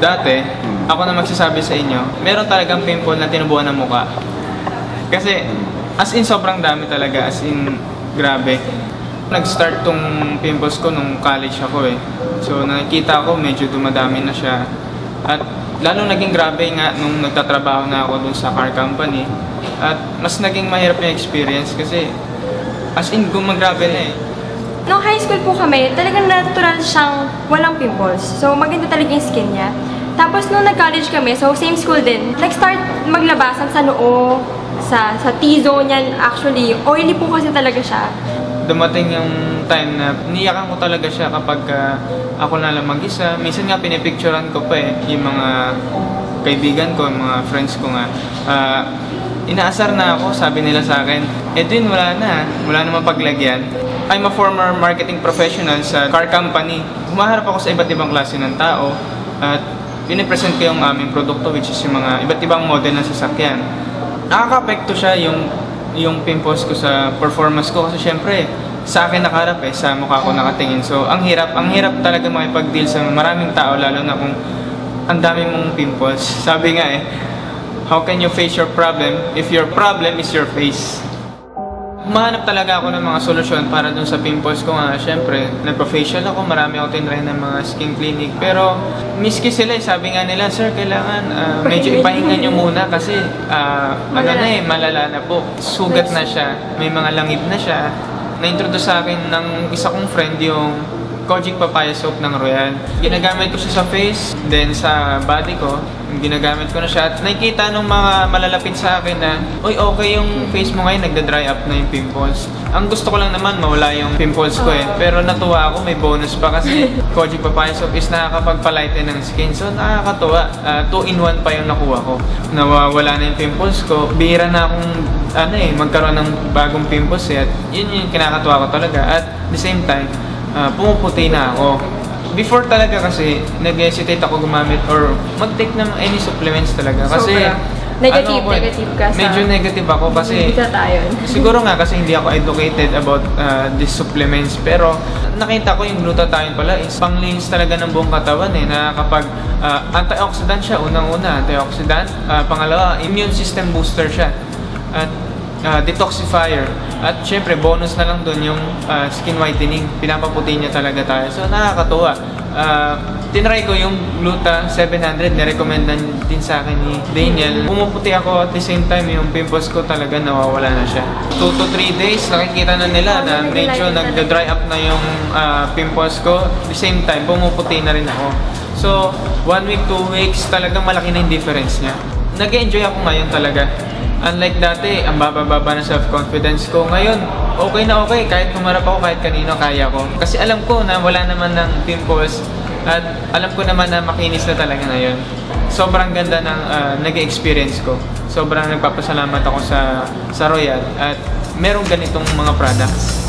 Dati, ako na magsasabi sa inyo, meron talagang pimple na tinubuan ng mukha. Kasi, as in sobrang dami talaga, as in grabe. Nag-start tong pimples ko nung college ako eh. So nakikita ko medyo dumadami na siya. At lalo naging grabe nga nung nagtatrabaho na ako dun sa car company. At mas naging mahirap yung experience kasi as in gumagrabe na eh. Nung high school po kami, talagang natural siyang walang pimples. So maganda talaga yung skin niya. Tapos nung nag-college kami, so same school din, nag-start maglabasan sa noo, sa T-zone yan. Actually, oily po kasi talaga siya. Dumating yung time na niyakan ko talaga siya kapag ako na lang mag-isa. Minsan nga pinipicturean ko pa eh, yung mga kaibigan ko, yung mga friends ko nga. Inaasar na ako, sabi nila sa akin, Edwin, wala namang paglagyan. I'm a former marketing professional sa car company. Humaharap ako sa iba't ibang klase ng tao at pinipresent ko yung aming produkto, which is yung mga iba't ibang model ng sasakyan. Nakaka-apekto siya yung pimples ko sa performance ko kasi syempre sa akin nakaharap eh, sa mukha ko nakatingin. So ang hirap talaga makipag-deal sa maraming tao, lalo na kung ang dami mong pimples. Sabi nga eh, how can you face your problem if your problem is your face? Humahanap talaga ako ng mga solusyon para dun sa pimples ko nga. Syempre, nagpa-facial ako, marami ako tinry ng mga skin clinic. Pero, miski sila, sabi nga nila, sir, kailangan medyo ipahinga nyo muna kasi malala na po. Sugat na siya, may mga langib na siya. Na-introduce sa akin ng isa kong friend yung Kojic Papaya Soap ng Royal. Ginagamit ko siya sa face, then sa body ko, ginagamit ko na siya. At nakikita nung mga malalapit sa akin na, uy, okay yung face mo ngayon, nagda-dry up na yung pimples. Ang gusto ko lang naman, mawala yung pimples ko eh. Pero natuwa ako, may bonus pa kasi Kojic Papaya Soap is nakakapagpalighten ng skin. So nakakatuwa, 2-in-1 pa yung nakuha ko. Nawawala na yung pimples ko. Bihira na akong magkaroon ng bagong pimples eh. At yun yung kinakatuwa ko talaga. At the same time, pumuputi na ako. Before talaga kasi, nag-hesitate ako gumamit or mag-take ng any supplements talaga. Kasi, negative ka sa... Medyo negative ako kasi... Isa tayo. Siguro nga kasi hindi ako educated about these supplements. Pero, nakita ko yung glutathione pala is panglinis talaga ng buong katawan eh. Na kapag antioxidant siya, unang-una, antioxidant. Pangalawa, immune system booster siya. At detoxifier. At syempre, bonus na lang dun yung skin whitening. Pinapaputi niya talaga tayo. So, nakakatuwa. Tinry ko yung Gluta 700. Nirecommend din sa akin ni Daniel. Pumuputi ako at the same time, yung pimples ko talaga nawawala na siya. 2 to 3 days, nakikita na nila na medyo nagda-dry up na yung pimples ko. At the same time, pumuputi na rin ako. So, 1 week, 2 weeks, talagang malaki na yung difference niya. Nag-enjoy ako ngayon talaga. Unlike dati, ang baba-baba na self-confidence ko. Ngayon, okay na okay. Kahit kumarap ako, kahit kanino, kaya ko. Kasi alam ko na wala naman ng pimples. At alam ko naman na makinis na talaga ngayon. Sobrang ganda ng nag-experience ko. Sobrang nagpapasalamat ako sa Royal. At merong ganitong mga products.